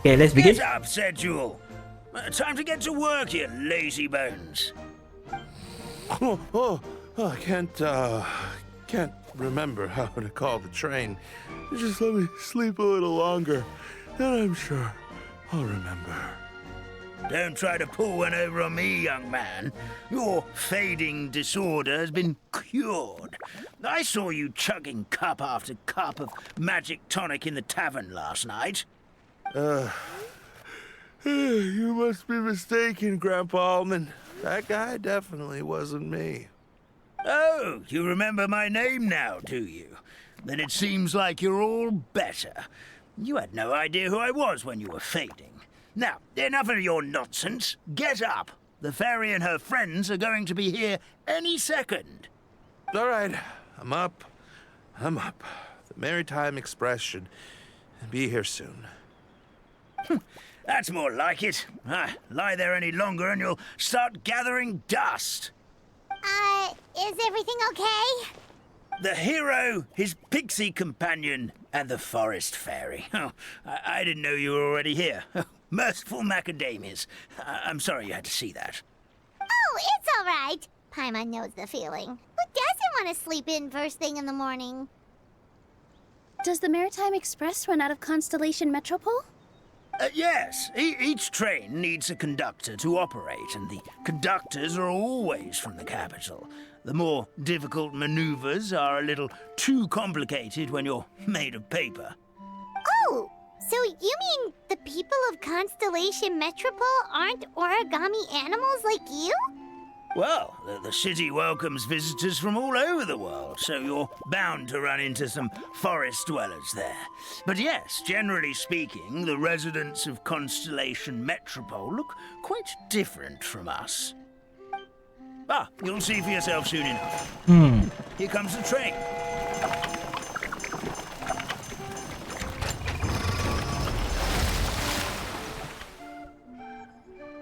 Okay, let's begin. Get up, said Jewel. Time to get to work, you lazy bones. I can't remember how to call the train. Just let me sleep a little longer, then I'm sure I'll remember. Don't try to pull one over on me, young man. Your fading disorder has been cured. I saw you chugging cup after cup of magic tonic in the tavern last night. You must be mistaken, Grandpa Almond. That guy definitely wasn't me. Oh, you remember my name now, do you? Then it seems like you're all better. You had no idea who I was when you were fading. Now, enough of your nonsense. Get up. The fairy and her friends are going to be here any second. All right, I'm up. The Maritime Express should be here soon. That's more like it. Lie there any longer and you'll start gathering dust. Is everything okay? The hero, his pixie companion, and the forest fairy. Oh, I didn't know you were already here. Merciful macadamias. I'm sorry you had to see that. Oh, it's all right. Paimon knows the feeling. Who doesn't want to sleep in first thing in the morning? Does the Maritime Express run out of Constellation Metropole? Yes, each train needs a conductor to operate, and the conductors are always from the capital. The more difficult maneuvers are a little too complicated when you're made of paper. Oh, so you mean the people of Constellation Metropole aren't origami animals like you? Well, the city welcomes visitors from all over the world, so you're bound to run into some forest dwellers there. But yes, generally speaking, the residents of Constellation Metropole look quite different from us. You'll see for yourself soon enough. Here comes the train.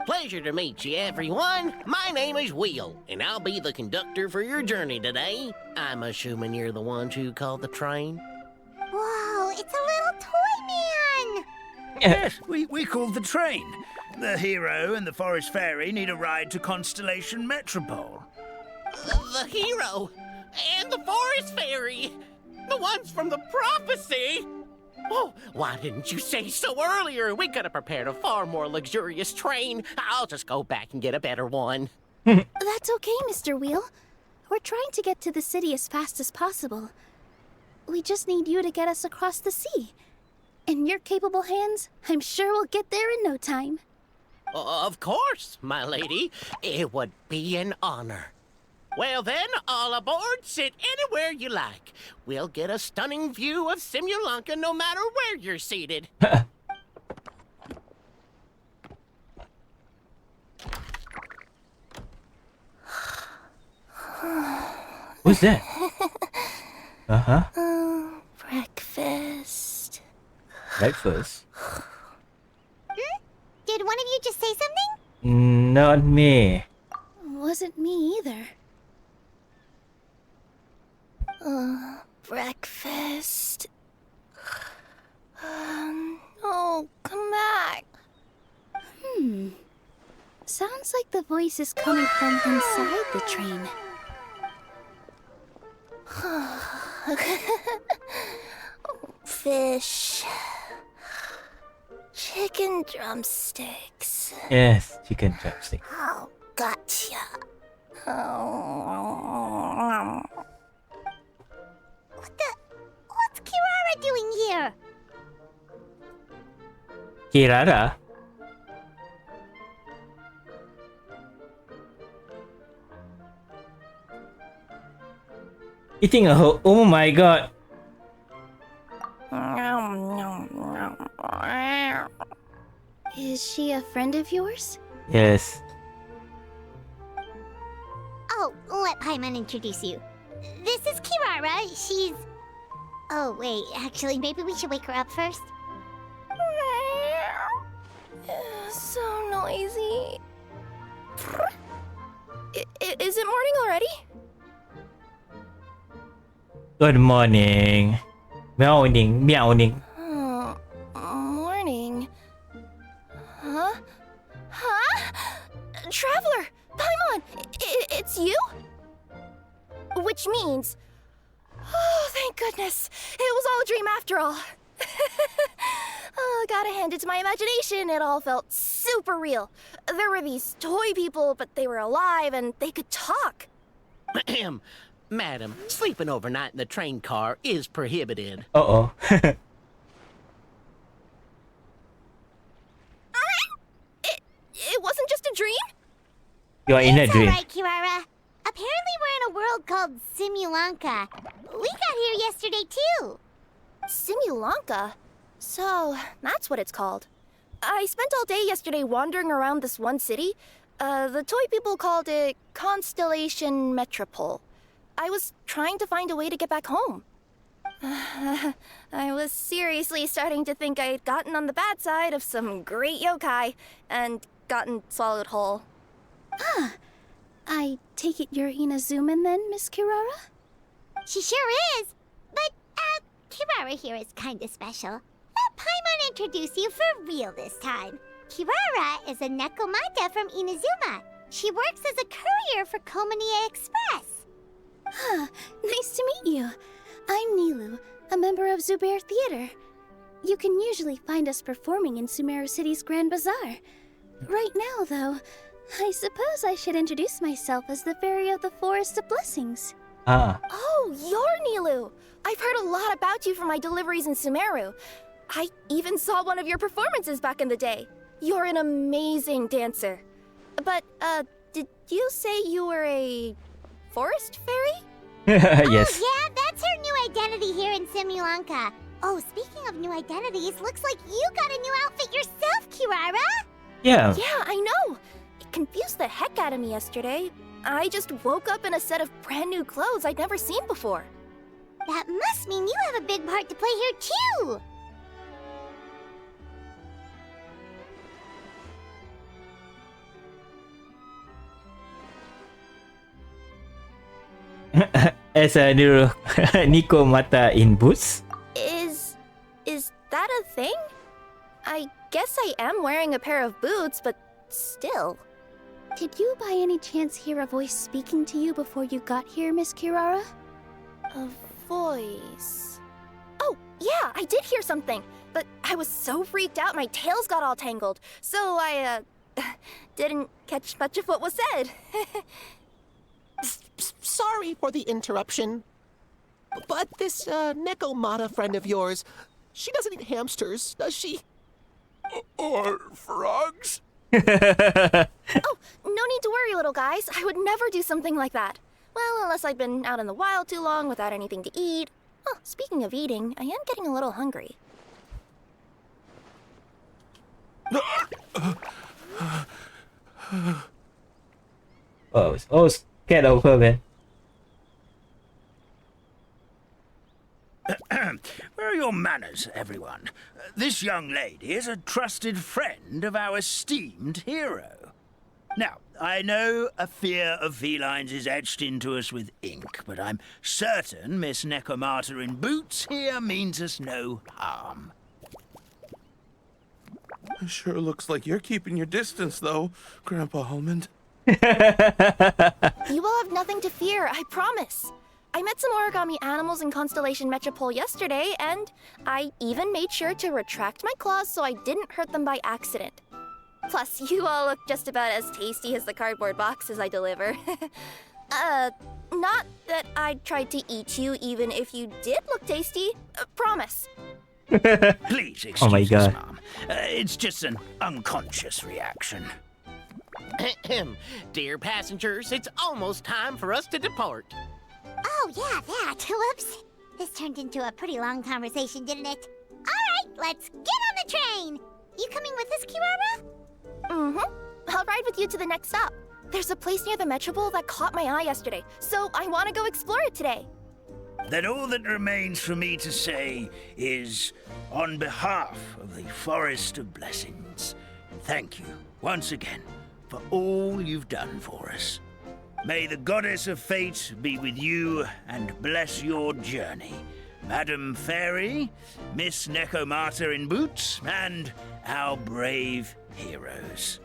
Pleasure to meet you, everyone. My name is Will, and I'll be the conductor for your journey today. I'm assuming you're the ones who called the train. Whoa, it's a little toy man! Yes, we called the train. The hero and the forest fairy need a ride to Constellation Metropole. The hero and the forest fairy, the ones from the prophecy. Oh, why didn't you say so earlier? We could have prepared a far more luxurious train. I'll just go back and get a better one. That's okay, Mr. Wheel. We're trying to get to the city as fast as possible. We just need you to get us across the sea. In your capable hands, I'm sure we'll get there in no time. Of course, my lady. It would be an honor. Well then, all aboard, sit anywhere you like. We'll get a stunning view of Simulanka no matter where you're seated. Who's that? Breakfast. Breakfast? Did one of you just say something? Not me. Wasn't me either. Breakfast. Oh, come back. Sounds like the voice is coming from inside the train. Fish. Chicken drumsticks. Yes, chicken chopstick. Oh, gotcha. What's Kirara doing here? Kirara? Eating a whole... Oh my god. Is she a friend of yours? Yes. Oh, let Paimon introduce you. This is Kirara. She's... Oh, wait. Actually, maybe we should wake her up first. So noisy. Is it morning already? Good morning. Meowing, meowing. Morning. Huh? Huh? Traveler! Paimon! It's you? Which means... Oh, thank goodness. It was all a dream after all. Oh, gotta hand it to my imagination. It all felt super real. There were these toy people, but they were alive and they could talk. Madam, sleeping overnight in the train car is prohibited. Uh-oh. It wasn't just a dream? You are in a It's dream. alright, Kirara. Apparently we're in a world called Simulanka. We got here yesterday, too. Simulanka? So, that's what it's called. I spent all day yesterday wandering around this one city. The toy people called it Constellation Metropole. I was trying to find a way to get back home. I was seriously starting to think I had gotten on the bad side of some great yokai and gotten swallowed whole. I take it you're Inazuman then, Miss Kirara? She sure is. But, Kirara here is kinda special. Let Paimon introduce you for real this time. Kirara is a Nekomata from Inazuma. She works as a courier for Komanie Express. Nice to meet you. I'm Nilu, a member of Zubair Theater. You can usually find us performing in Sumeru City's Grand Bazaar. Right now, though, I suppose I should introduce myself as the Fairy of the Forest of Blessings. Ah. Oh, you're Nilu! I've heard a lot about you from my deliveries in Sumeru. I even saw one of your performances back in the day. You're an amazing dancer. But, did you say you were a forest fairy? Yes. Oh, yeah, that's her new identity here in Simulanka. Oh, speaking of new identities, looks like you got a new outfit yourself, Kirara. Yeah. Yeah, I know. It confused the heck out of me yesterday. I just woke up in a set of brand new clothes I'd never seen before. That must mean you have a big part to play here, too. As a new Nikomata in boots. Is that a thing? I guess I am wearing a pair of boots, but still. Did you by any chance hear a voice speaking to you before you got here, Miss Kirara? A voice... Oh, yeah, I did hear something. But I was so freaked out my tails got all tangled. So I, didn't catch much of what was said. Sorry for the interruption. But this, Nekomata friend of yours, she doesn't eat hamsters, does she? Or frogs? Oh, no need to worry, little guys. I would never do something like that. Well, unless I'd been out in the wild too long without anything to eat. Oh, speaking of eating, I am getting a little hungry. Oh, scared of her, man. Where are your manners, everyone? This young lady is a trusted friend of our esteemed hero. Now, I know a fear of felines is etched into us with ink, but I'm certain Miss Nekomata in boots here means us no harm. It sure looks like you're keeping your distance, though, Grandpa Almond. You will have nothing to fear, I promise. I met some origami animals in Constellation Metropole yesterday, and I even made sure to retract my claws so I didn't hurt them by accident. Plus, you all look just about as tasty as the cardboard boxes I deliver. Not that I tried to eat you even if you did look tasty. Promise. Please excuse Oh my us, God. Mom. It's just an unconscious reaction. Dear passengers, it's almost time for us to depart. Oh, yeah, that. Whoops. This turned into a pretty long conversation, didn't it? All right, let's get on the train. You coming with us, Kirara? Mm-hmm. I'll ride with you to the next stop. There's a place near the Metropole that caught my eye yesterday, so I want to go explore it today. Then all that remains for me to say is, on behalf of the Forest of Blessings, thank you once again for all you've done for us. May the goddess of fate be with you and bless your journey. Madam Fairy, Miss Nekomata in boots, and our brave heroes.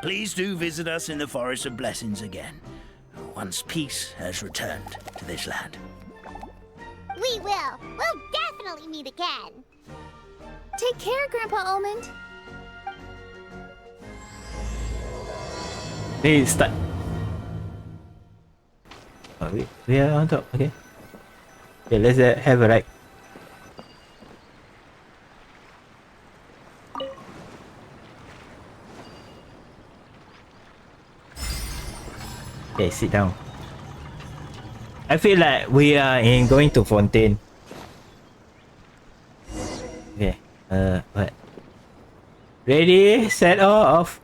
Please do visit us in the Forest of Blessings again, once peace has returned to this land. We will. We'll definitely meet again. Take care, Grandpa Almond. Hey, start. Oh, we are on top. Okay. Okay, let's have a ride. Okay, sit down. I feel like we are going to Fontaine. Okay. What? Ready, set, off.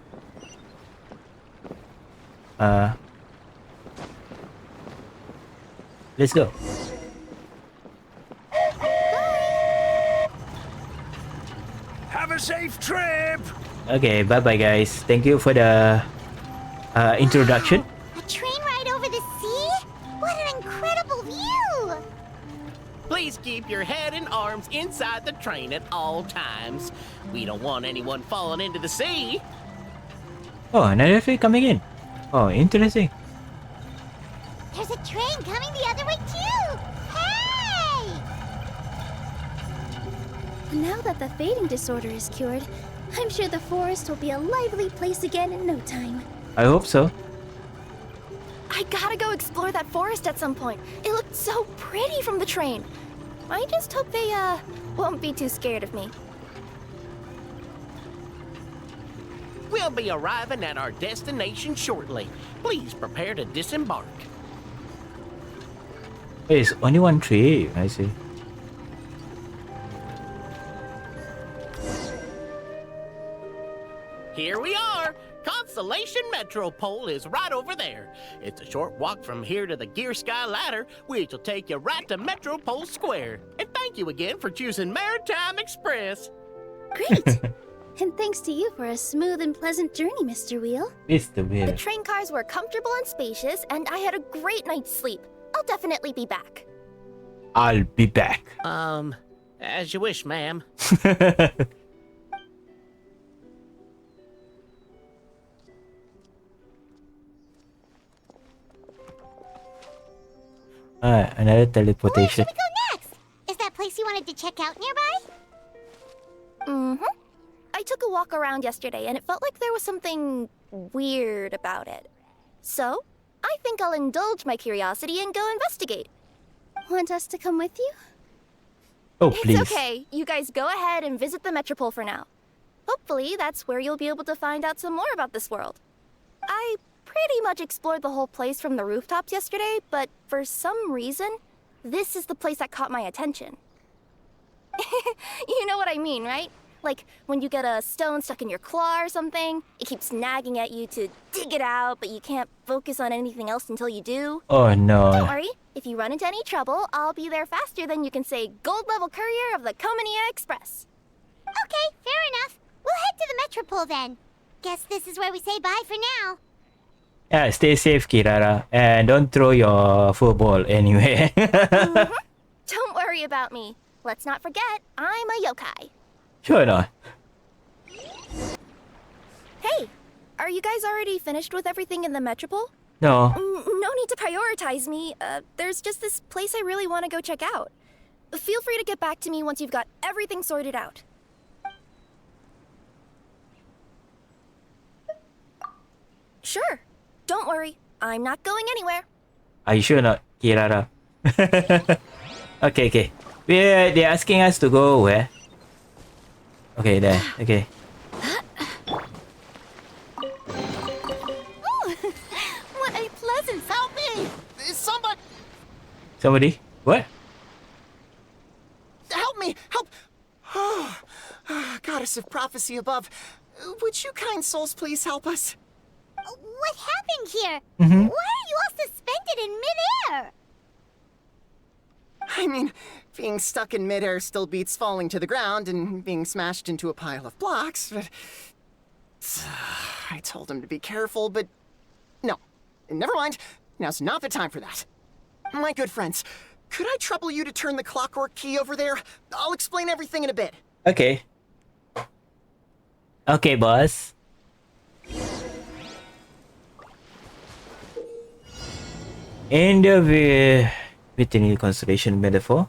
Let's go. Have a safe trip! Okay, bye bye guys. Thank you for the introduction. A train ride over the sea? What an incredible view! Please keep your head and arms inside the train at all times. We don't want anyone falling into the sea. Oh, another train coming in. Oh, interesting. There's a train coming the other way too! Hey! Now that the fading disorder is cured, I'm sure the forest will be a lively place again in no time. I hope so. I gotta go explore that forest at some point. It looked so pretty from the train. I just hope they, won't be too scared of me. We'll be arriving at our destination shortly. Please prepare to disembark. Hey, it's only one tree. I see. Here we are. Constellation Metropole is right over there. It's a short walk from here to the Gear Sky Ladder, which will take you right to Metropole Square. And thank you again for choosing Maritime Express. Great! And thanks to you for a smooth and pleasant journey, Mr. Wheel. It's the The wheel. train cars were comfortable and spacious, and I had a great night's sleep. I'll definitely be back. I'll be back. As you wish, ma'am. Another Where teleportation. should we go next? Is that place you wanted to check out nearby? Mm-hmm. I took a walk around yesterday, and it felt like there was something weird about it. So, I think I'll indulge my curiosity and go investigate. Want us to come with you? Oh, please. It's okay. You guys go ahead and visit the Metropole for now. Hopefully, that's where you'll be able to find out some more about this world. I pretty much explored the whole place from the rooftops yesterday, but for some reason, this is the place that caught my attention. You know what I mean, right? Like, when you get a stone stuck in your claw or something, it keeps nagging at you to dig it out, but you can't focus on anything else until you do. Oh Don't no. worry, if you run into any trouble, I'll be there faster than you can say gold-level courier of the Comania Express. Okay, fair enough. We'll head to the Metropole then. Guess this is where we say bye for now. Yeah, stay safe, Kirara, and don't throw your football anywhere. Don't worry about me. Let's not forget, I'm a yokai. Sure not. Hey, are you guys already finished with everything in the Metropole? No. No need to prioritize me. There's just this place I really want to go check out. Feel free to get back to me once you've got everything sorted out. Sure. Don't worry. I'm not going anywhere. Are you sure not, Kirara? Okay. They're asking us to go where? Okay, there. Okay. What a pleasant Help me! Somebody, Somebody? What? help me! Help! Goddess of prophecy above, would you kind souls please help us? What happened here? Why are you all suspended in midair? I mean, being stuck in midair still beats falling to the ground and being smashed into a pile of blocks, but... I told him to be careful, but... No. Never mind. Now's not the time for that. My good friends, Could I trouble you to turn the clockwork key over there? I'll explain everything in a bit. Okay. Okay, boss. In the veterinary constellation metaphor,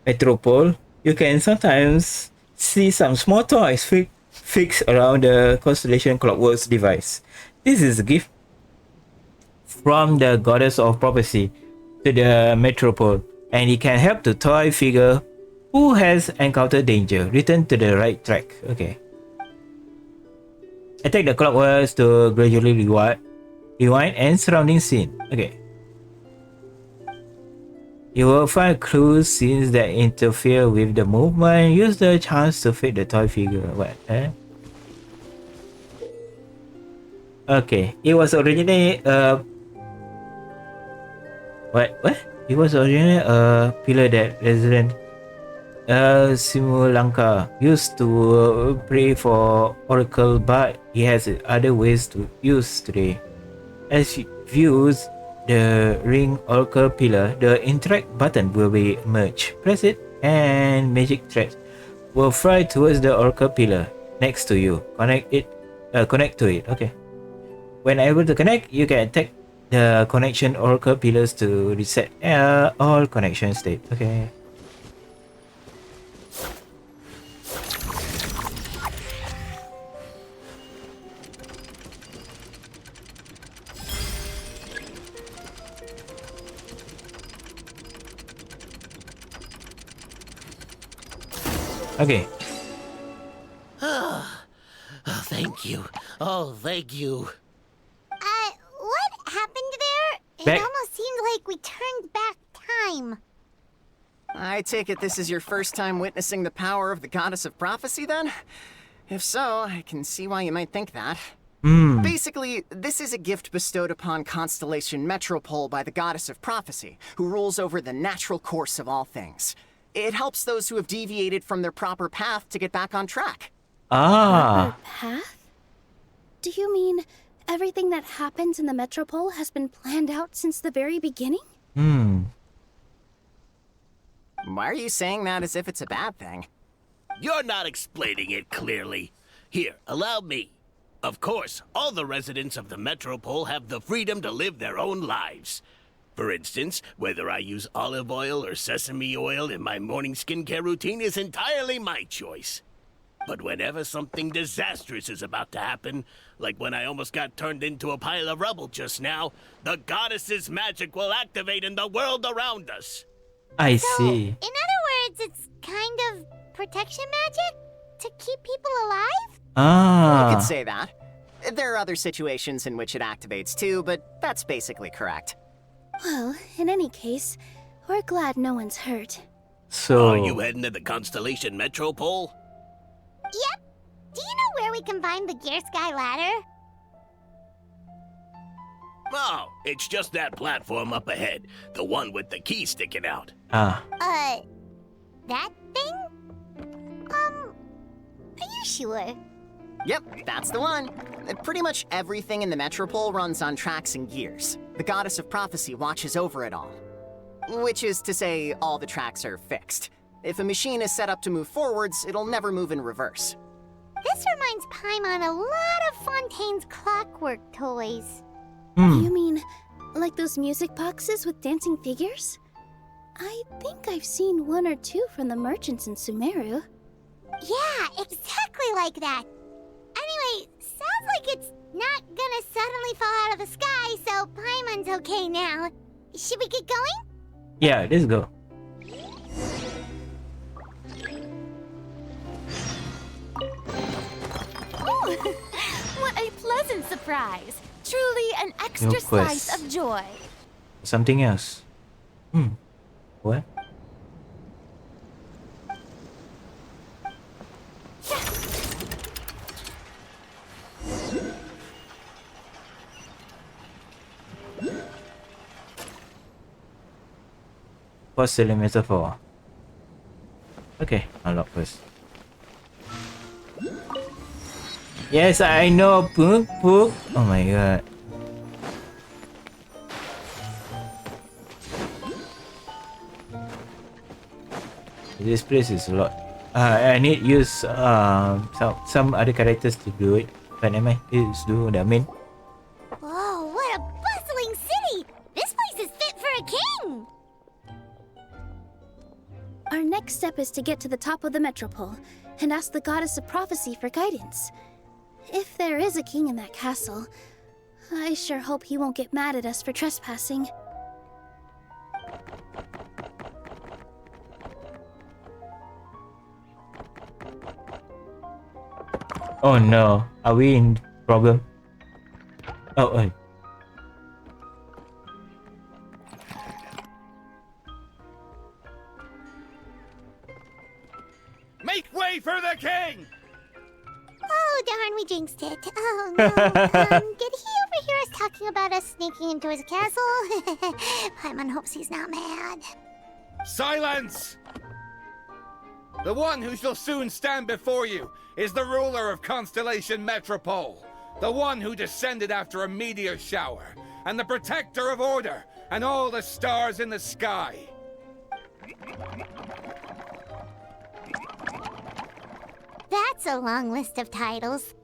Metropole, you can sometimes see some small toys fixed around the constellation clockwork's device. This is a gift from the goddess of prophecy to the Metropole, and it can help the toy figure who has encountered danger return to the right track. Okay. Attack the clockworks to gradually rewind and surrounding scene. Okay. You will find clues scenes that interfere with the movement. Use the chance to fit the toy figure. What? Okay. It was originally what? It was originally a pillar that resident Simulanka used to pray for Oracle, but he has other ways to use today. As you views the ring Oracle pillar, the interact button will be merged. Press it and magic thread will fly towards the Oracle pillar next to you. Connect to it. Okay. When able to connect, you can attack the connection Oracle pillars to reset all connection state. Okay. Okay. Thank you. Oh, thank you. What happened there? It Back- almost seemed like we turned back time. I take it this is your first time witnessing the power of the goddess of prophecy, then? If so, I can see why you might think that. Basically, this is a gift bestowed upon Constellation Metropole by the goddess of prophecy, who rules over the natural course of all things. It helps those who have deviated from their proper path to get back on track. Proper path? Do you mean everything that happens in the Metropole has been planned out since the very beginning? Why are you saying that as if it's a bad thing? You're not explaining it clearly. Here, allow me. Of course, all the residents of the Metropole have the freedom to live their own lives. For instance, whether I use olive oil or sesame oil in my morning skincare routine is entirely my choice. But whenever something disastrous is about to happen, like when I almost got turned into a pile of rubble just now, the goddess's magic will activate in the world around us. I So, see. in other words, it's kind of protection magic? To keep people alive? You could Ah. say that. There are other situations in which it activates too, but that's basically correct. Well, in any case, we're glad no one's hurt. So. Are you heading to the Constellation Metropole? Yep. Do you know where we can find the Gear Sky ladder? Oh, it's just that platform up ahead. The one with the key sticking out. Ah. That thing? Are you sure? Yep, that's the one. Pretty much everything in the Metropole runs on tracks and gears. The goddess of prophecy watches over it all. Which is to say, all the tracks are fixed. If a machine is set up to move forwards, it'll never move in reverse. This reminds Paimon a lot of Fontaine's clockwork toys. You mean like those music boxes with dancing figures? I think I've seen one or two from the merchants in Sumeru. Yeah, exactly like that. Anyway, sounds like it's not gonna suddenly fall out of the sky, so Paimon's okay now. Should we get going? Yeah, let's go. What a pleasant surprise! Truly an extra New quest. slice of joy. Something else. What? Porcelain metaphor. Okay, unlock first. Yes, I know. Poop, poop. Oh my god. This place is a lot. I need use some other characters to do it. But never mind. Let's do the main. Whoa, what a bustling city! This place is fit for a king! Our next step is to get to the top of the metropole and ask the goddess of prophecy for guidance. If there is a king in that castle, I sure hope he won't get mad at us for trespassing. Oh no, are we in problem? Oh. Make way for the king! Oh, darn, we jinxed it. Oh, no. Did he overhear us talking about us sneaking into his castle? Paimon hopes he's not mad. Silence! The one who shall soon stand before you is the ruler of Constellation Metropole, the one who descended after a meteor shower, and the protector of order and all the stars in the sky. That's a long list of titles.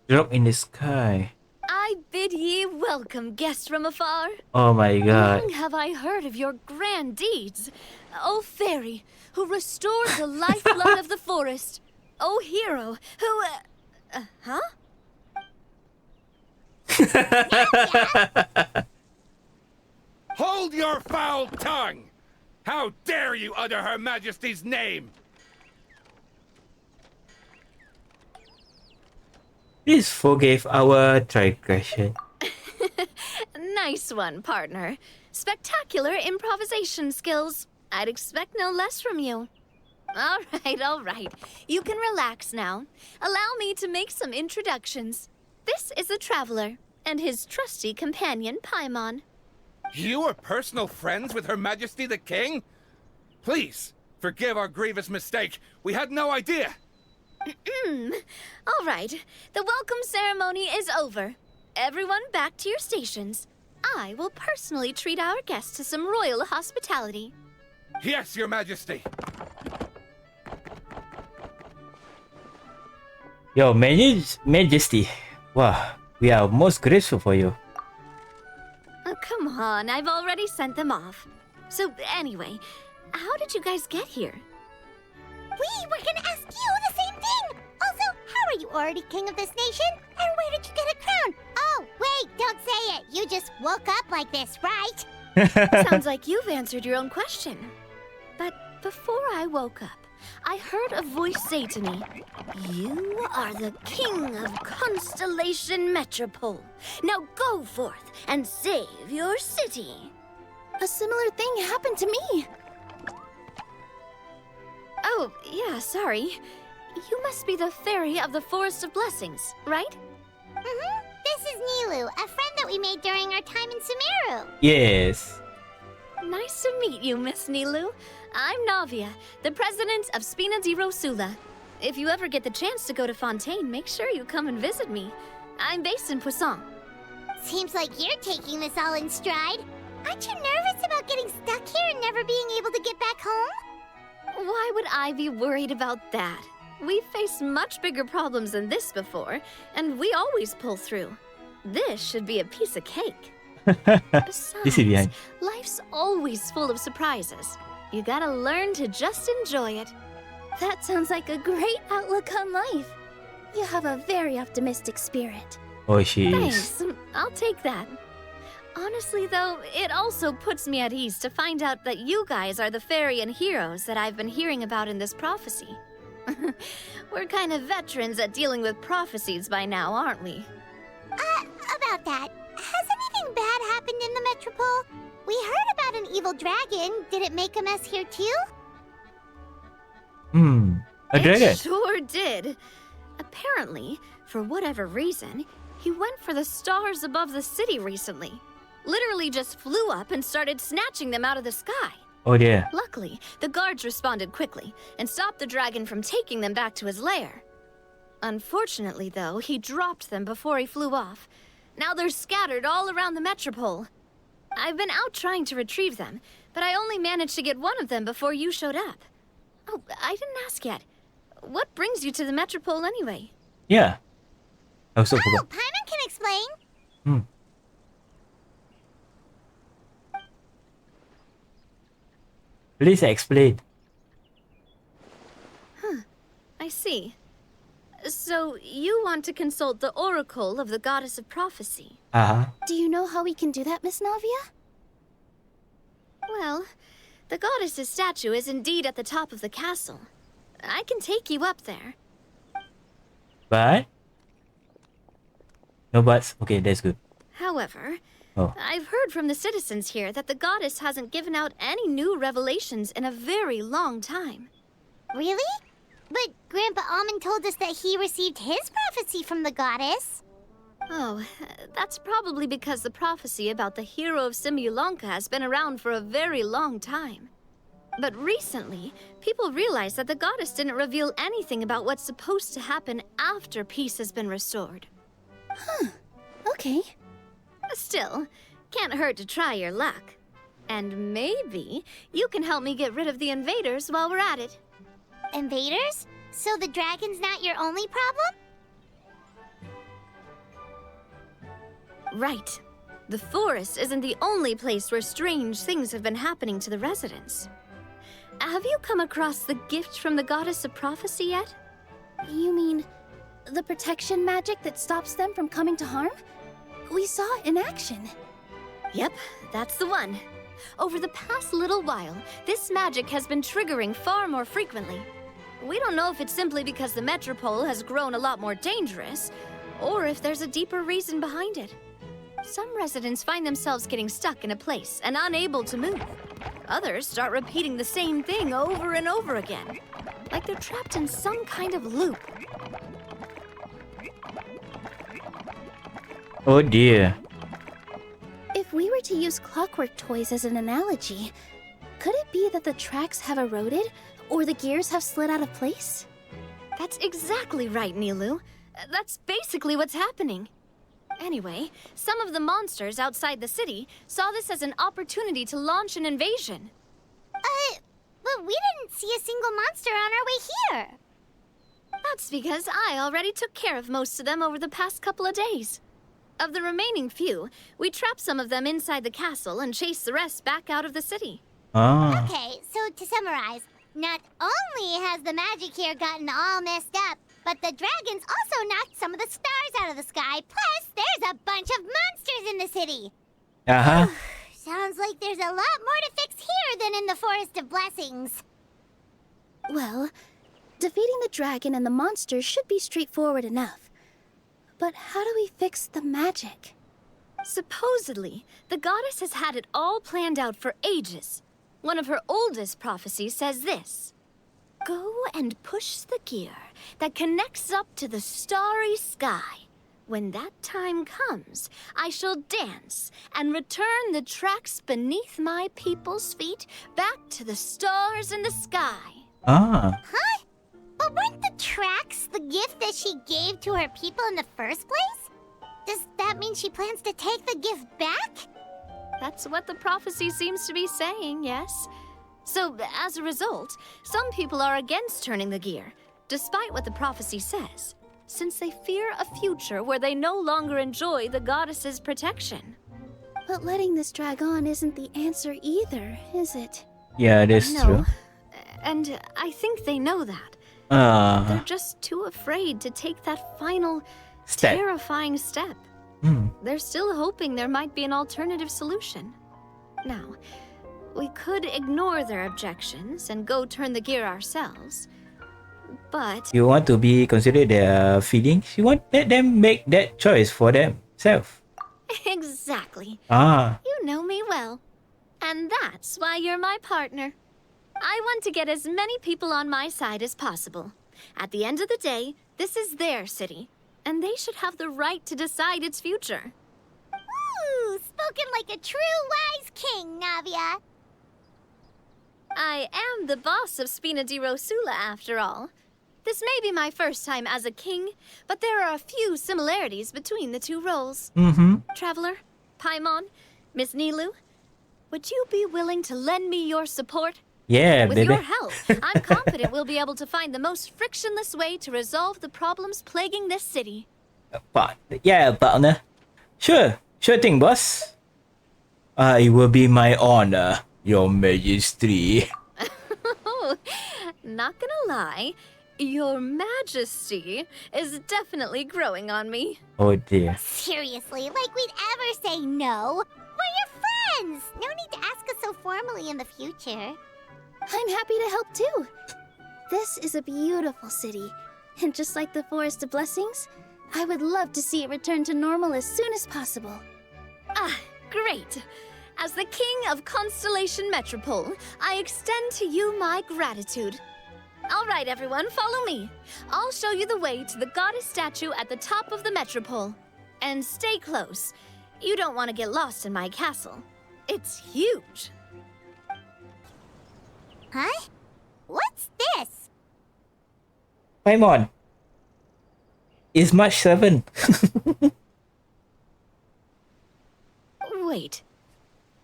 Drop in the sky. I bid ye welcome, guests from afar. Oh my god. Long have I heard of your grand deeds. O fairy, who restored the lifeblood of the forest. O hero, who... huh? Hold your foul tongue! How dare you utter Her Majesty's name? Please forgive our transgression. Nice one, partner. Spectacular improvisation skills. I'd expect no less from you. All right. You can relax now. Allow me to make some introductions. This is the Traveler, and his trusty companion, Paimon. You are personal friends with Her Majesty the King? Please, forgive our grievous mistake. We had no idea. All right. The welcome ceremony is over. Everyone back to your stations. I will personally treat our guests to some royal hospitality. Yes, Your Majesty. Your Majesty. Wow, we are most grateful for you. Oh, come on. I've already sent them off. So, anyway, how did you guys get here? We were gonna ask you the same thing! Also, how are you already king of this nation? And where did you get a crown? Oh, wait, don't say it! You just woke up like this, right? Sounds like you've answered your own question. But before I woke up, I heard a voice say to me, "You are the king of Constellation Metropole. Now go forth and save your city." A similar thing happened to me. Oh, yeah, sorry. You must be the fairy of the Forest of Blessings, right? This is Nilu, a friend that we made during our time in Sumeru. Yes. Nice to meet you, Miss Nilu. I'm Navia, the president of Spina di Rosula. If you ever get the chance to go to Fontaine, make sure you come and visit me. I'm based in Poisson. Seems like you're taking this all in stride. Aren't you nervous about getting stuck here and never being able to get back home? Why would I be worried about that? We've faced much bigger problems than this before, and we always pull through. This should be a piece of cake. Besides, life's always full of surprises. You gotta learn to just enjoy it. That sounds like a great outlook on life. You have a very optimistic spirit. Oh, she Thanks, is. I'll take that. Honestly, though, it also puts me at ease to find out that you guys are the fairy and heroes that I've been hearing about in this prophecy. We're kind of veterans at dealing with prophecies by now, aren't we? About that, has anything bad happened in the Metropole? We heard about an evil dragon. Did it make a mess here too? A dragon. It sure did. Apparently, for whatever reason, he went for the stars above the city recently. Literally just flew up and started snatching them out of the sky. Oh dear. Luckily, the guards responded quickly and stopped the dragon from taking them back to his lair. Unfortunately, though, he dropped them before he flew off. Now they're scattered all around the Metropole. I've been out trying to retrieve them, but I only managed to get one of them before you showed up. Oh, I didn't ask yet. What brings you to the Metropole anyway? Yeah. I also Oh, forgot. Paimon can explain. Hmm. Please explain. I see. So, you want to consult the Oracle of the Goddess of Prophecy? Uh-huh. Do you know how we can do that, Miss Navia? Well, the goddess's statue is indeed at the top of the castle. I can take you up there. But? No buts? Okay, that's good. However, Oh. I've heard from the citizens here that the goddess hasn't given out any new revelations in a very long time. Really? But Grandpa Almond told us that he received his prophecy from the goddess. Oh, that's probably because the prophecy about the hero of Simulanka has been around for a very long time. But recently, people realized that the goddess didn't reveal anything about what's supposed to happen after peace has been restored. Okay. Still, can't hurt to try your luck. And maybe you can help me get rid of the invaders while we're at it. Invaders? So the dragon's not your only problem? Right. The forest isn't the only place where strange things have been happening to the residents. Have you come across the gift from the Goddess of Prophecy yet? You mean the protection magic that stops them from coming to harm? We saw it in action. Yep, that's the one. Over the past little while, this magic has been triggering far more frequently. We don't know if it's simply because the Metropole has grown a lot more dangerous, or if there's a deeper reason behind it. Some residents find themselves getting stuck in a place and unable to move. Others start repeating the same thing over and over again, like they're trapped in some kind of loop. Oh dear. If we were to use clockwork toys as an analogy, could it be that the tracks have eroded or the gears have slid out of place? That's exactly right, Nilu. That's basically what's happening. Anyway, some of the monsters outside the city saw this as an opportunity to launch an invasion. But we didn't see a single monster on our way here. That's because I already took care of most of them over the past couple of days. Of the remaining few, we trapped some of them inside the castle and chased the rest back out of the city. Ah. Okay, so to summarize, not only has the magic here gotten all messed up, but the dragons also knocked some of the stars out of the sky. Plus, there's a bunch of monsters in the city. Uh-huh. Sounds like there's a lot more to fix here than in the Forest of Blessings. Well, defeating the dragon and the monsters should be straightforward enough. But how do we fix the magic? Supposedly, the goddess has had it all planned out for ages. One of her oldest prophecies says this: "Go and push the gear that connects up to the starry sky. When that time comes, I shall dance and return the tracks beneath my people's feet back to the stars in the sky." Ah. Huh? But weren't the tracks the gift that she gave to her people in the first place? Does that mean she plans to take the gift back? That's what the prophecy seems to be saying, yes. So, as a result, some people are against turning the gear, despite what the prophecy says, since they fear a future where they no longer enjoy the goddess's protection. But letting this drag on isn't the answer either, is it? Yeah, that's true. No, and I think they know that. They're just too afraid to take that final, Step. terrifying step. They're still hoping there might be an alternative solution. Now, we could ignore their objections and go turn the gear ourselves. But You want to be considered their feelings? You want let them make that choice for themselves. exactly. Ah. You know me well. And that's why you're my partner. I want to get as many people on my side as possible. At the end of the day, this is their city, and they should have the right to decide its future. Ooh, spoken like a true wise king, Navia. I am the boss of Spina di Rosula, after all. This may be my first time as a king, but there are a few similarities between the two roles. Traveler, Paimon, Miss Nilu, would you be willing to lend me your support Yeah, With baby. your help, I'm confident we'll be able to find the most frictionless way to resolve the problems plaguing this city. Partner. Sure thing, boss. It will be my honor, Your Majesty. Oh, not gonna lie, Your Majesty is definitely growing on me. Oh dear. Seriously, like we'd ever say no. We're your friends. No need to ask us so formally in the future. I'm happy to help too. This is a beautiful city, and just like the Forest of Blessings, I would love to see it return to normal as soon as possible. Ah, great. As the King of Constellation Metropole, I extend to you my gratitude. All right, everyone, follow me. I'll show you the way to the goddess statue at the top of the Metropole. And stay close. You don't want to get lost in my castle. It's huge. Huh? What's this? Paimon. It's March 7. Wait.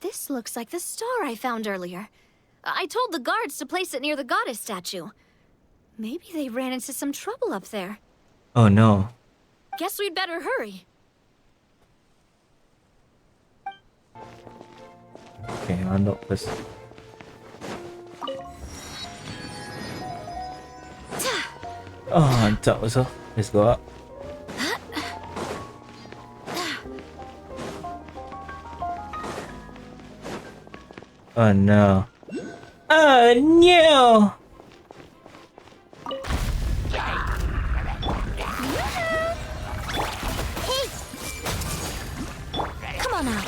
This looks like the star I found earlier. I told the guards to place it near the goddess statue. Maybe they ran into some trouble up there. Oh no. Guess we'd better hurry. Okay, unlock first. Oh, on top also. Let's go up. Oh no. Oh no! Come on now.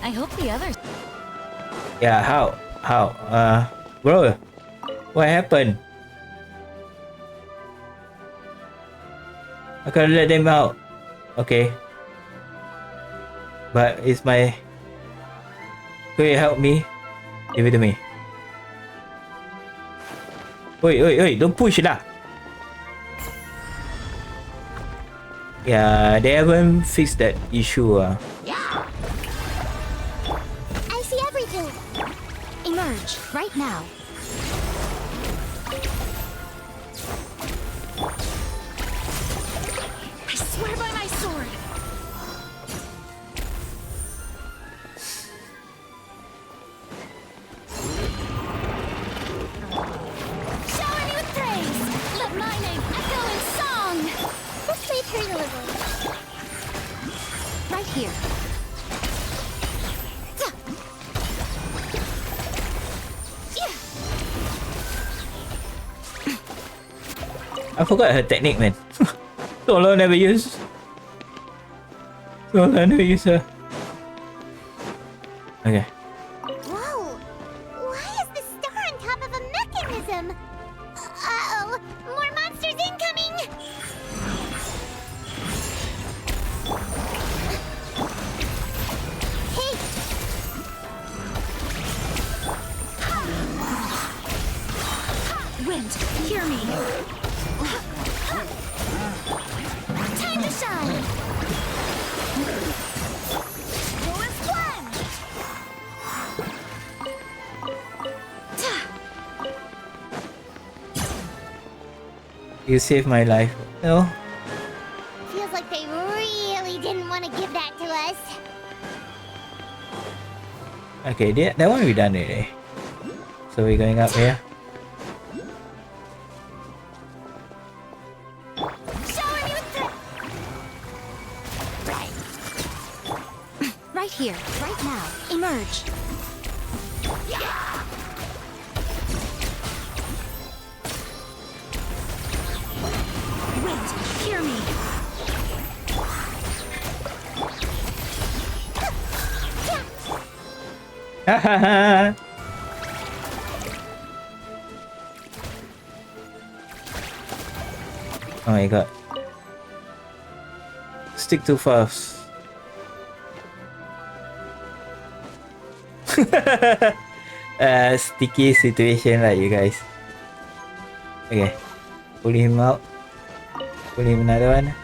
I hope the others... Yeah, how? Bro, what happened? I gotta let them out. Okay. But it's my... Could you help me? Give it to me. Wait, don't push lah. Yeah, they haven't fixed that issue. I see everything. Emerge, right now. I swear by my sword. Shower me with praise. Let my name echo in song. Let's leave her to live. Right here. I forgot her technique, man. So long never use. So long never use her. Okay. Whoa! Why is the star on top of a mechanism? Uh-oh! More monsters incoming! Hey! Wind, hear me. Time to shine. Go as planned. You saved my life. No? Feels like they really didn't want to give that to us. Okay, that one we done already. So we're going up here. Shower me with right here, right now. Emerge. Wind, hear me. Hahaha. Oh my god. Stick too fast. Sticky situation, right, you guys? Okay. Pull him out. Pull him another one.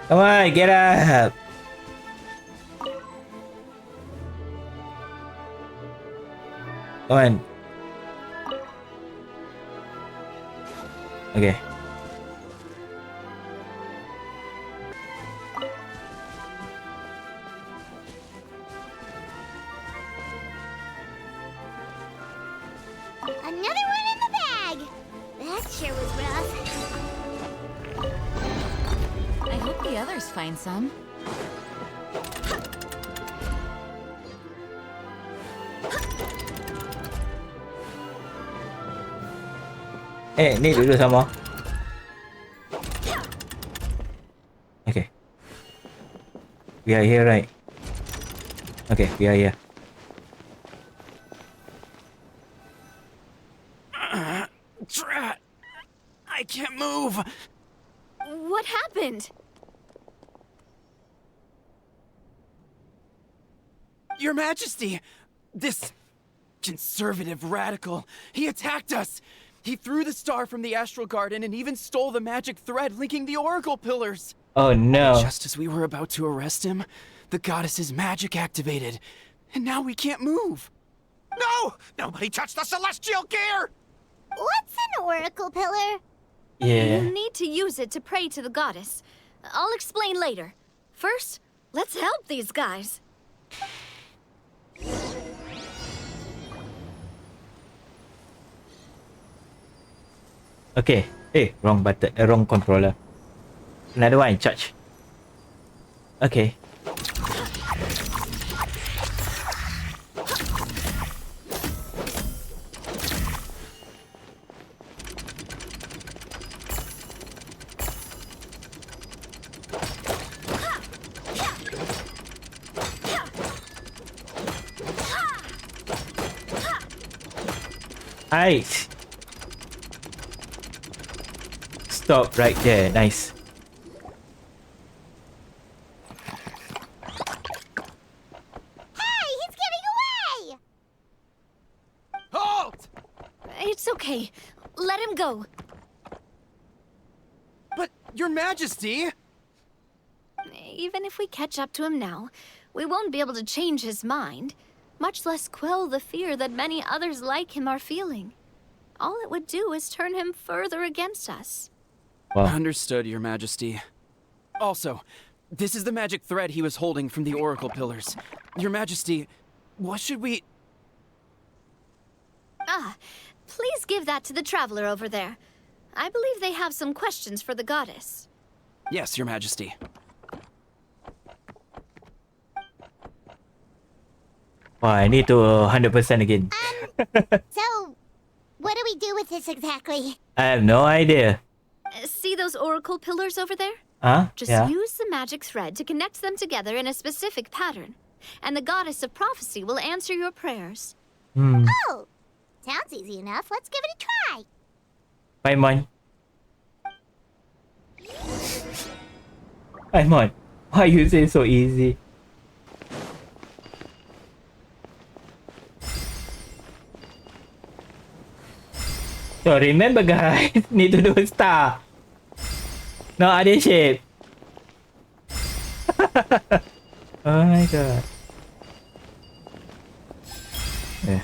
Come on, get up! Come on. Okay. Another one in the bag. That sure was rough. I hope the others find some. Ni duduk sama. Okay. We are here, right? Okay, we are here. Drat! I can't move! What happened? Your Majesty! This conservative radical, he attacked us! He threw the star from the Astral Garden and even stole the magic thread linking the Oracle Pillars! Oh no. Just as we were about to arrest him, the goddess's magic activated, and now we can't move! No! Nobody touched the celestial gear! What's an oracle pillar? Yeah. You need to use it to pray to the goddess. I'll explain later. First, let's help these guys. Okay. Wrong button. Wrong controller. Another one in charge. Okay. Nice. Stop right there. Nice. Hey, he's getting away! Halt! It's okay. Let him go. But, Your Majesty! Even if we catch up to him now, we won't be able to change his mind, much less quell the fear that many others like him are feeling. All it would do is turn him further against us. Wow. Understood, Your Majesty. Also, this is the magic thread he was holding from the Oracle Pillars. Your Majesty, what should we... Please give that to the traveler over there. I believe they have some questions for the goddess. Yes, Your Majesty. Wow, I need to 100% again. So, what do we do with this exactly? I have no idea. See those oracle pillars over there? Huh? Just Yeah. use the magic thread to connect them together in a specific pattern, and the goddess of prophecy will answer your prayers. Oh, sounds easy enough. Let's give it a try. Paimon. Paimon, why you say so easy? So remember guys, need to do a star. No other shape. Oh my god. Yeah.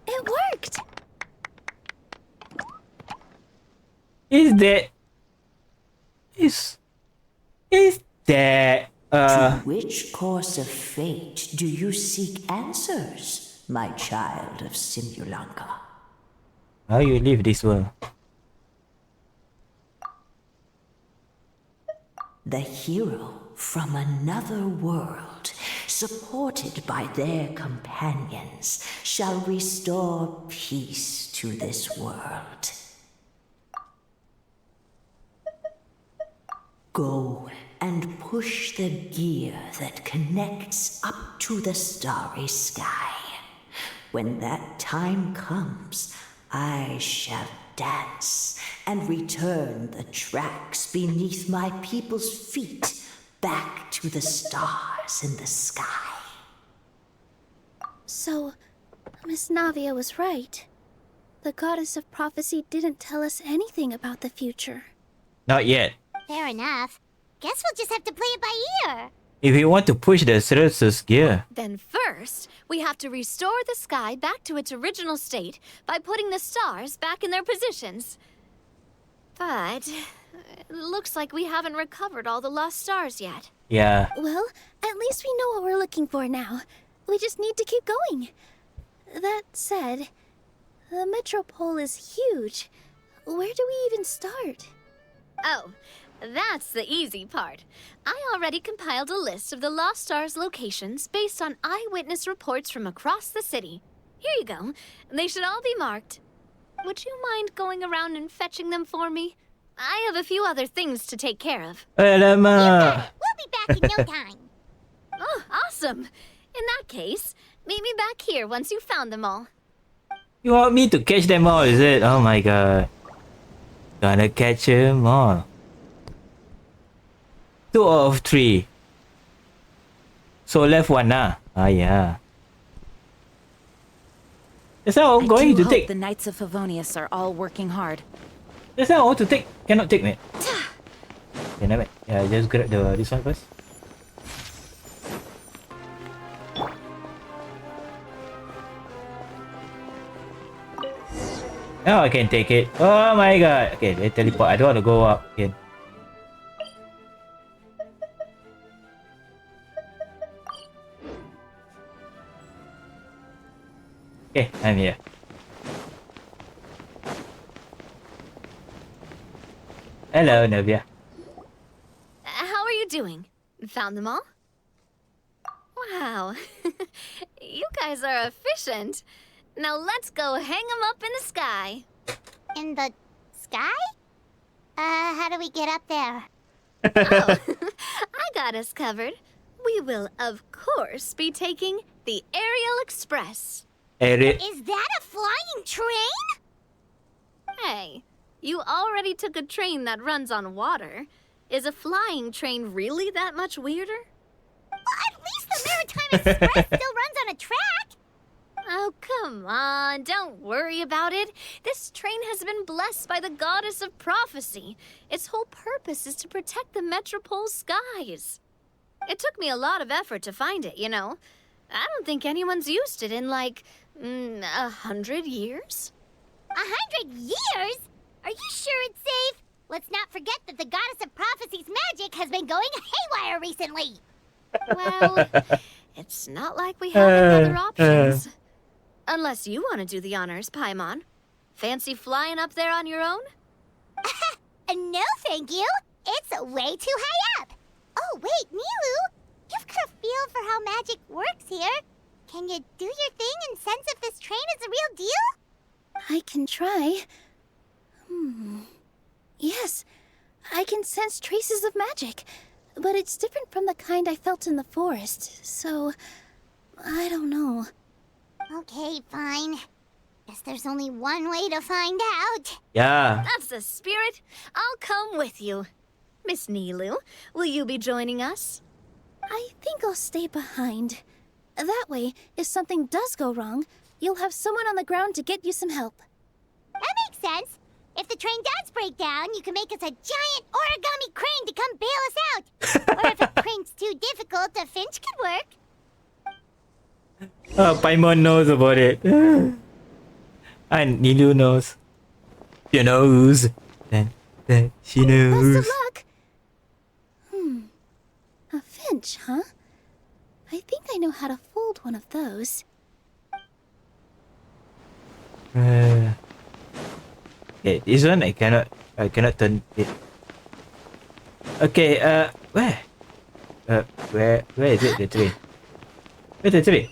It worked! Is that To which course of fate do you seek answers, my child of Simulanka? how you leave this world? The hero from another world, supported by their companions, shall restore peace to this world. Go and push the gear that connects up to the starry sky. When that time comes, I shall dance and return the tracks beneath my people's feet back to the stars in the sky. So, Miss Navia was right. The goddess of prophecy didn't tell us anything about the future. Not yet. Fair enough. Guess we'll just have to play it by ear. If we want to push the Ceresus gear. Then first, we have to restore the sky back to its original state by putting the stars back in their positions. But it looks like we haven't recovered all the lost stars yet. Yeah. Well, at least we know what we're looking for now. We just need to keep going. That said, the metropole is huge. Where do we even start? Oh, that's the easy part. I already compiled a list of the lost stars' locations based on eyewitness reports from across the city. Here you go. They should all be marked. Would you mind going around and fetching them for me? I have a few other things to take care of. Alamak. We'll be back in no time. Oh, awesome. In that case, meet me back here once you've found them all. You want me to catch them all, is it? Oh my god. Gonna catch them all. 2 out of 3. So left one nah. Ah yeah. That's how I'm going to take. The Knights of Favonius are all working hard. That's how I want to take. Cannot take, mate. Okay, never mind. Yeah, just grab this one first. Now I can take it. Oh my god. Okay, they teleport. I don't want to go up again. Okay, I'm here. Hello, Nubia. How are you doing? Found them all? Wow. You guys are efficient. Now let's go hang them up in the sky. In the sky? How do we get up there? Oh, I got us covered. We will, of course, be taking the Aerial Express. Is that a flying train? Hey, you already took a train that runs on water. Is a flying train really that much weirder? Well, at least the Maritime Express still runs on a track. Oh, come on, don't worry about it. This train has been blessed by the goddess of prophecy. Its whole purpose is to protect the metropole's skies. It took me a lot of effort to find it, you know. I don't think anyone's used it in, like, 100 years? 100 years? Are you sure it's safe? Let's not forget that the goddess of prophecy's magic has been going haywire recently. Well, it's not like we have any other options. Unless you want to do the honors, Paimon. Fancy flying up there on your own? No, thank you. It's way too high up. Oh, wait, Nilu. You've got a feel for how magic works here. Can you do your thing and sense if this train is the real deal? I can try. Yes, I can sense traces of magic. But it's different from the kind I felt in the forest, so I don't know. Okay, fine. Guess there's only one way to find out. Yeah. That's the spirit. I'll come with you. Miss Nilu, will you be joining us? I think I'll stay behind. That way, if something does go wrong, you'll have someone on the ground to get you some help. That makes sense. If the train does break down, you can make us a giant origami crane to come bail us out. Or if a crane's too difficult, a finch could work. Paimon knows about it. And Nilu knows. She knows. Then she knows. Best of luck. A finch, huh? I think I know how to fold one of those. Okay, this one I cannot turn it. Okay, where? Where is it, the tree? Where's the tree?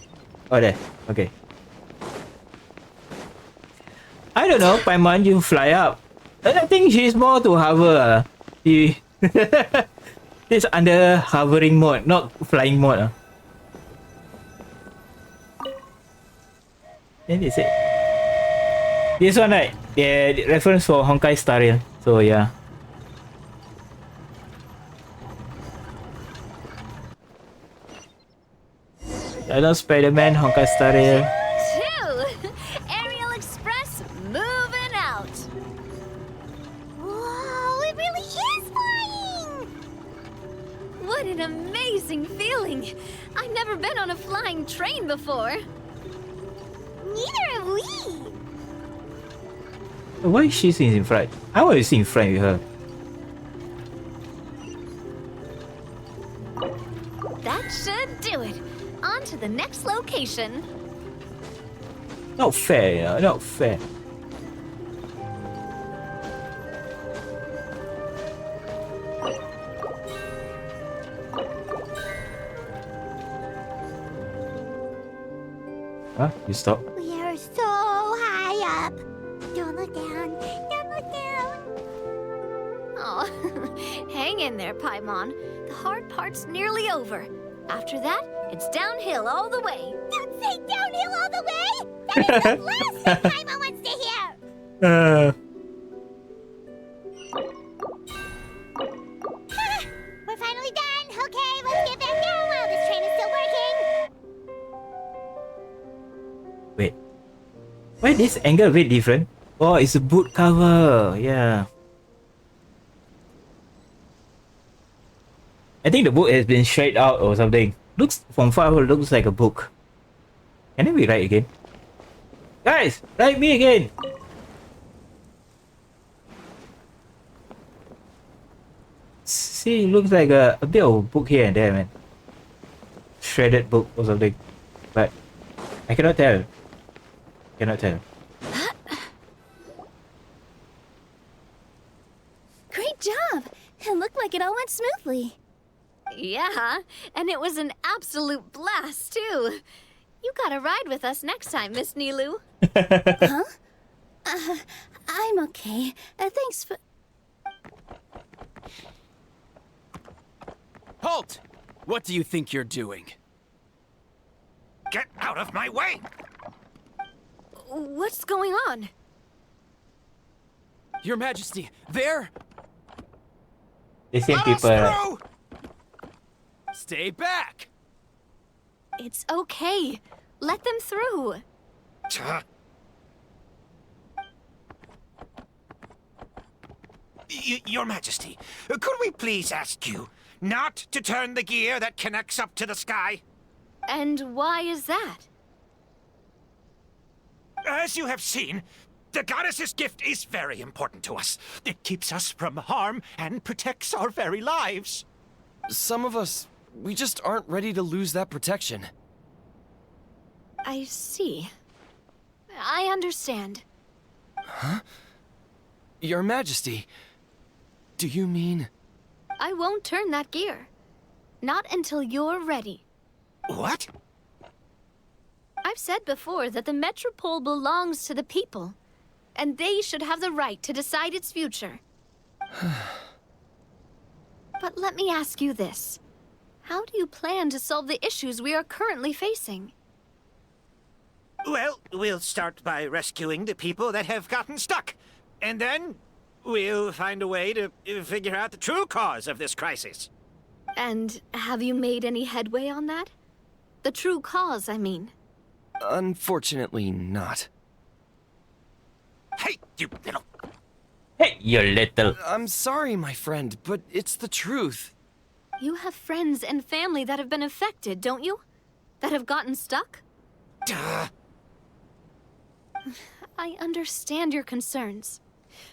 Oh, there. Okay. I don't know, Paimon, you fly up. I think she's more to hover. She it's under hovering mode, not flying mode. Then they say this one, right? The reference for Honkai Star Rail. So yeah. I know Spider-Man, Honkai Star Rail. 2! Aerial Express, move What an amazing feeling! I've never been on a flying train before. Neither have we. Why is she sitting in front? I want to sit in front with her. That should do it. On to the next location. Not fair, not fair. Huh? You stop? We are so high up. Don't look down. Don't look down. Oh, hang in there, Paimon. The hard part's nearly over. After that, it's downhill all the way. Don't say downhill all the way. That is the last thing Paimon wants to hear. We're finally done. Okay, let's get back down while this train is still working. Wait. Why this angle a bit different? Oh, it's a boot cover. Yeah. I think the book has been straight out or something. Looks from far looks like a book. Can it be right again? Guys, write me again. See, looks like a bit of a book here and there, man. Shredded book or something. But I cannot tell. Cannot tell. Great job! It looked like it all went smoothly. Yeah, and it was an absolute blast, too. You gotta ride with us next time, Miss Nilu. Huh? I'm okay. Thanks for... Halt! What do you think you're doing? Get out of my way! What's going on? Your Majesty, there! The same Let us people. through! Stay back! It's okay. Let them through. Your Majesty, could we please ask you not to turn the gear that connects up to the sky? And why is that? As you have seen, the goddess's gift is very important to us. It keeps us from harm and protects our very lives. Some of us, we just aren't ready to lose that protection. I see. I understand. Huh? Your Majesty, do you mean... I won't turn that gear. Not until you're ready. What? I've said before that the Metropole belongs to the people, and they should have the right to decide its future. But let me ask you this. How do you plan to solve the issues we are currently facing? Well, we'll start by rescuing the people that have gotten stuck. And then we'll find a way to figure out the true cause of this crisis. And have you made any headway on that? The true cause, I mean. Unfortunately not. Hey, you little... Hey, you little... I'm sorry, my friend, but it's the truth. You have friends and family that have been affected, don't you? That have gotten stuck? Duh. I understand your concerns.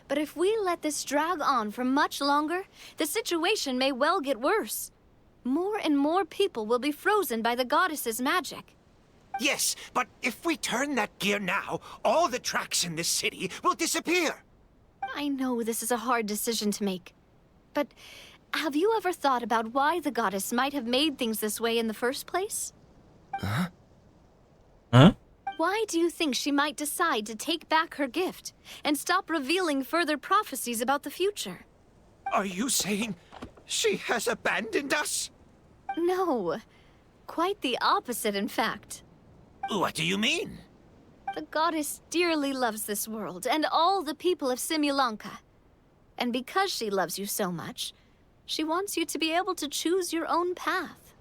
But if we let this drag on for much longer, the situation may well get worse. More and more people will be frozen by the goddess's magic. Yes, but if we turn that gear now, all the tracks in this city will disappear. I know this is a hard decision to make. But have you ever thought about why the goddess might have made things this way in the first place? Huh? Huh? Why do you think she might decide to take back her gift and stop revealing further prophecies about the future? Are you saying she has abandoned us? No. Quite the opposite, in fact. What do you mean? The goddess dearly loves this world and all the people of Simulanka. And because she loves you so much, she wants you to be able to choose your own path.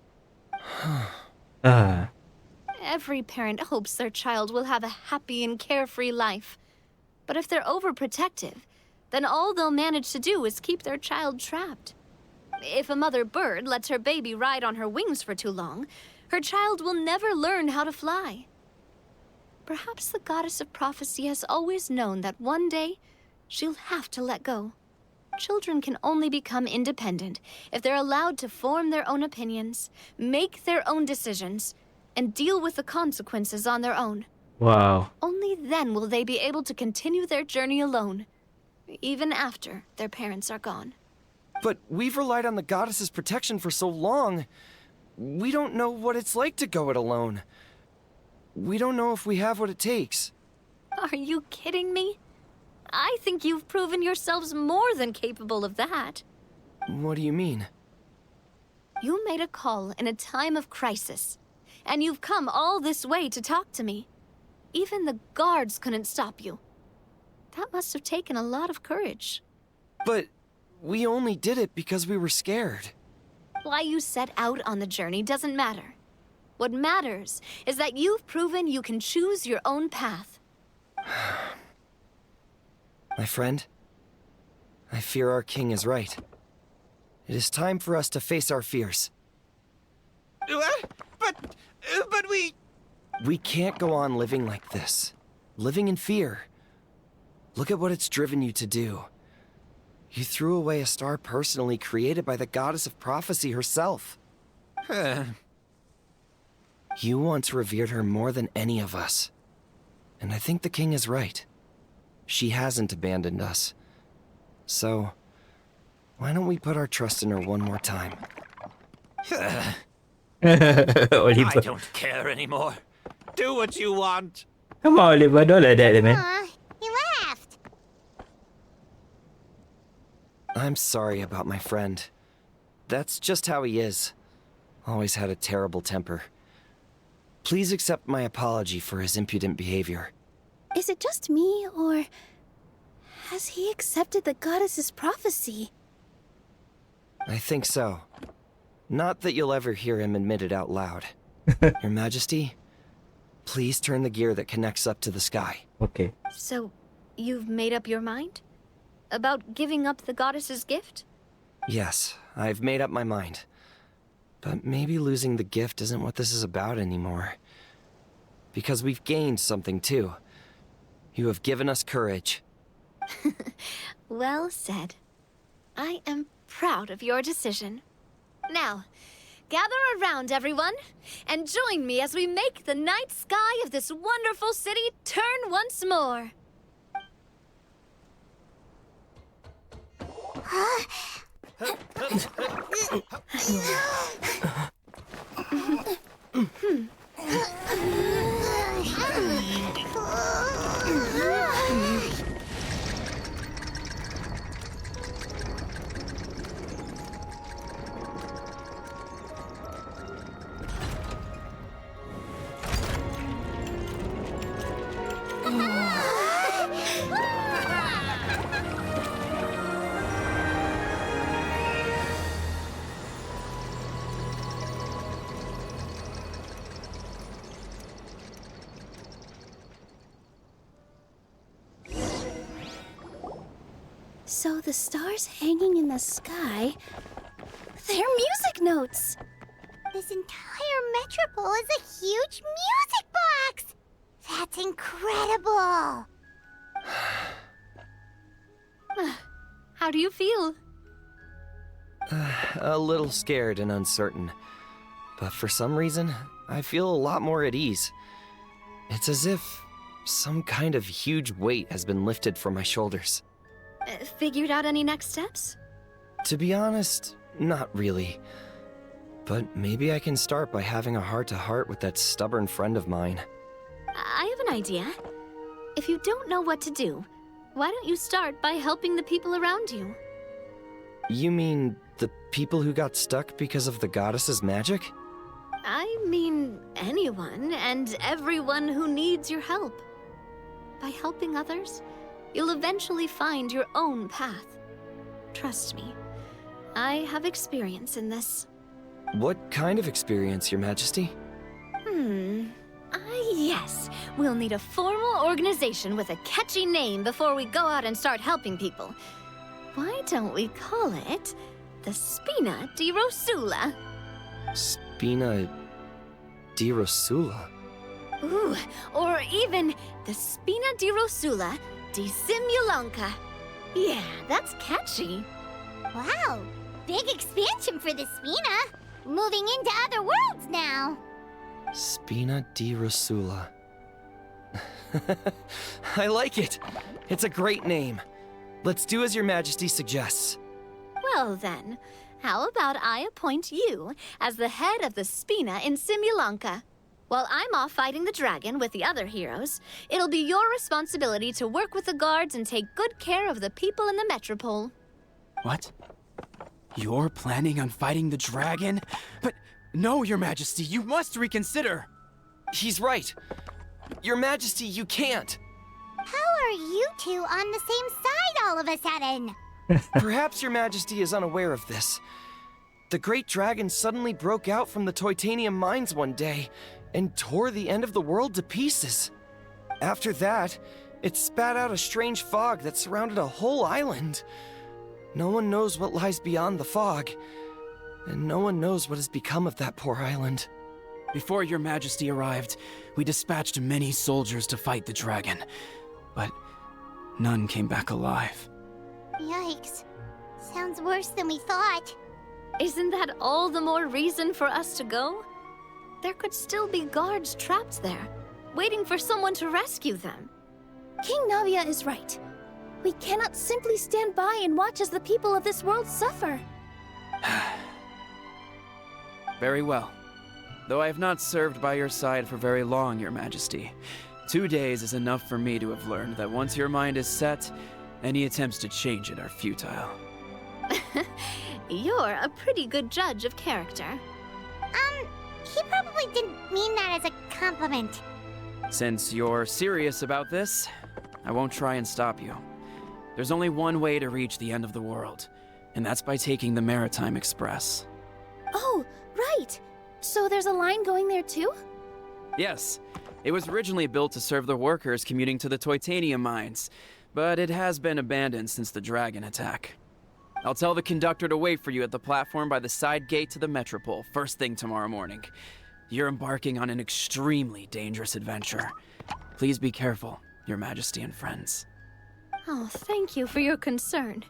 Every parent hopes their child will have a happy and carefree life. But if they're overprotective, then all they'll manage to do is keep their child trapped. If a mother bird lets her baby ride on her wings for too long, her child will never learn how to fly. Perhaps the goddess of prophecy has always known that one day she'll have to let go. Children can only become independent if they're allowed to form their own opinions, make their own decisions, and deal with the consequences on their own. Wow. Only then will they be able to continue their journey alone, even after their parents are gone. But we've relied on the goddess's protection for so long. We don't know what it's like to go it alone. We don't know if we have what it takes. Are you kidding me? I think you've proven yourselves more than capable of that. What do you mean? You made a call in a time of crisis, and you've come all this way to talk to me. Even the guards couldn't stop you. That must have taken a lot of courage. But we only did it because we were scared. Why you set out on the journey doesn't matter. What matters is that you've proven you can choose your own path. My friend, I fear our king is right. It is time for us to face our fears. But we... We can't go on living like this. Living in fear. Look at what it's driven you to do. You threw away a star personally created by the goddess of prophecy herself. You once revered her more than any of us. And I think the king is right. She hasn't abandoned us. So, why don't we put our trust in her one more time? Oliver. I don't care anymore. Do what you want. Come on, Oliver, don't like that, man. He laughed. I'm sorry about my friend. That's just how he is. Always had a terrible temper. Please accept my apology for his impudent behavior. Is it just me, or has he accepted the goddess's prophecy? I think so. Not that you'll ever hear him admit it out loud. Your Majesty, please turn the gear that connects up to the sky. Okay. So, you've made up your mind? About giving up the goddess's gift? Yes, I've made up my mind. But maybe losing the gift isn't what this is about anymore. Because we've gained something too. You have given us courage. Well said. I am proud of your decision. Now, gather around, everyone, and join me as we make the night sky of this wonderful city turn once more. So the stars hanging in the sky, they're music notes. This entire metropole is a huge music box! That's incredible! How do you feel? A little scared and uncertain. But for some reason, I feel a lot more at ease. It's as if some kind of huge weight has been lifted from my shoulders. Figured out any next steps? To be honest, not really. But maybe I can start by having a heart-to-heart with that stubborn friend of mine. I have an idea. If you don't know what to do, why don't you start by helping the people around you? You mean the people who got stuck because of the goddess's magic? I mean anyone and everyone who needs your help. By helping others, you'll eventually find your own path. Trust me, I have experience in this. What kind of experience, Your Majesty? Yes. We'll need a formal organization with a catchy name before we go out and start helping people. Why don't we call it the Spina di Rosula. Spina di Rosula. Ooh, or even the Spina di Rosula di Simulanka. Yeah, that's catchy. Wow, big expansion for the Spina. Moving into other worlds now. Spina di Rosula. I like it. It's a great name. Let's do as your majesty suggests. Well then, how about I appoint you as the head of the Spina in Simulanka? While I'm off fighting the dragon with the other heroes, it'll be your responsibility to work with the guards and take good care of the people in the metropole. What? You're planning on fighting the dragon? But no, Your Majesty, you must reconsider. He's right. Your Majesty, you can't. How are you two on the same side all of a sudden? Perhaps Your Majesty is unaware of this. The great dragon suddenly broke out from the Titanium mines one day and tore the end of the world to pieces. After that, it spat out a strange fog that surrounded a whole island. No one knows what lies beyond the fog, and no one knows what has become of that poor island. Before Your Majesty arrived, we dispatched many soldiers to fight the dragon, but none came back alive. Yikes. Sounds worse than we thought. Isn't that all the more reason for us to go? There could still be guards trapped there, waiting for someone to rescue them. King Navia is right. We cannot simply stand by and watch as the people of this world suffer. Very well. Though I have not served by your side for very long, Your Majesty, 2 days is enough for me to have learned that once your mind is set, any attempts to change it are futile. You're a pretty good judge of character. He probably didn't mean that as a compliment. Since you're serious about this, I won't try and stop you. There's only one way to reach the end of the world, and that's by taking the Maritime Express. Oh, right. So there's a line going there too? Yes, it was originally built to serve the workers commuting to the Titanium mines, but it has been abandoned since the dragon attack. I'll tell the conductor to wait for you at the platform by the side gate to the Metropole first thing tomorrow morning. You're embarking on an extremely dangerous adventure. Please be careful, Your Majesty and friends. Oh, thank you for your concern.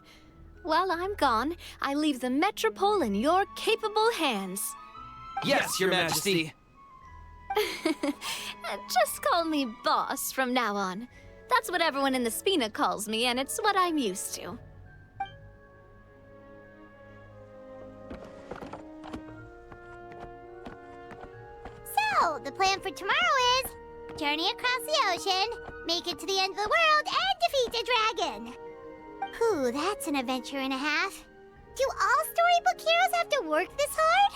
While I'm gone, I leave the Metropole in your capable hands. Yes, Your Majesty! Just call me boss from now on. That's what everyone in the Spina calls me, and it's what I'm used to. So, the plan for tomorrow is journey across the ocean, make it to the end of the world, and defeat a dragon. Whew, that's an adventure and a half. Do all storybook heroes have to work this hard?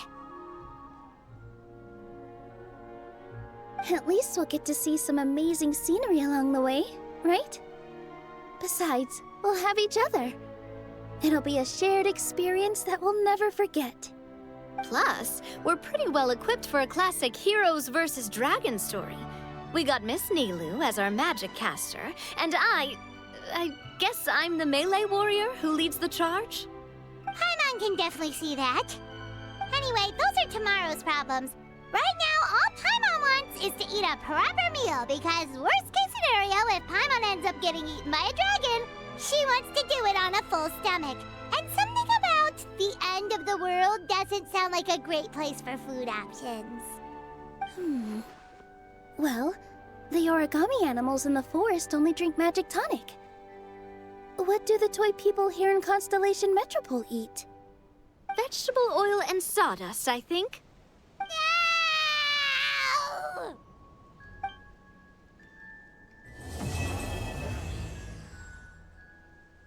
At least we'll get to see some amazing scenery along the way, right? Besides, we'll have each other. It'll be a shared experience that we'll never forget. Plus, we're pretty well equipped for a classic heroes versus dragons story. We got Miss Nilu as our magic caster, and I guess I'm the melee warrior who leads the charge? Paimon can definitely see that. Anyway, those are tomorrow's problems. Right now, all Paimon wants is to eat a proper meal, because worst case scenario, if Paimon ends up getting eaten by a dragon, she wants to do it on a full stomach. And something about the end of the world doesn't sound like a great place for food options. Well, the origami animals in the forest only drink magic tonic. What do the toy people here in Constellation Metropole eat? Vegetable oil and sawdust, I think. No!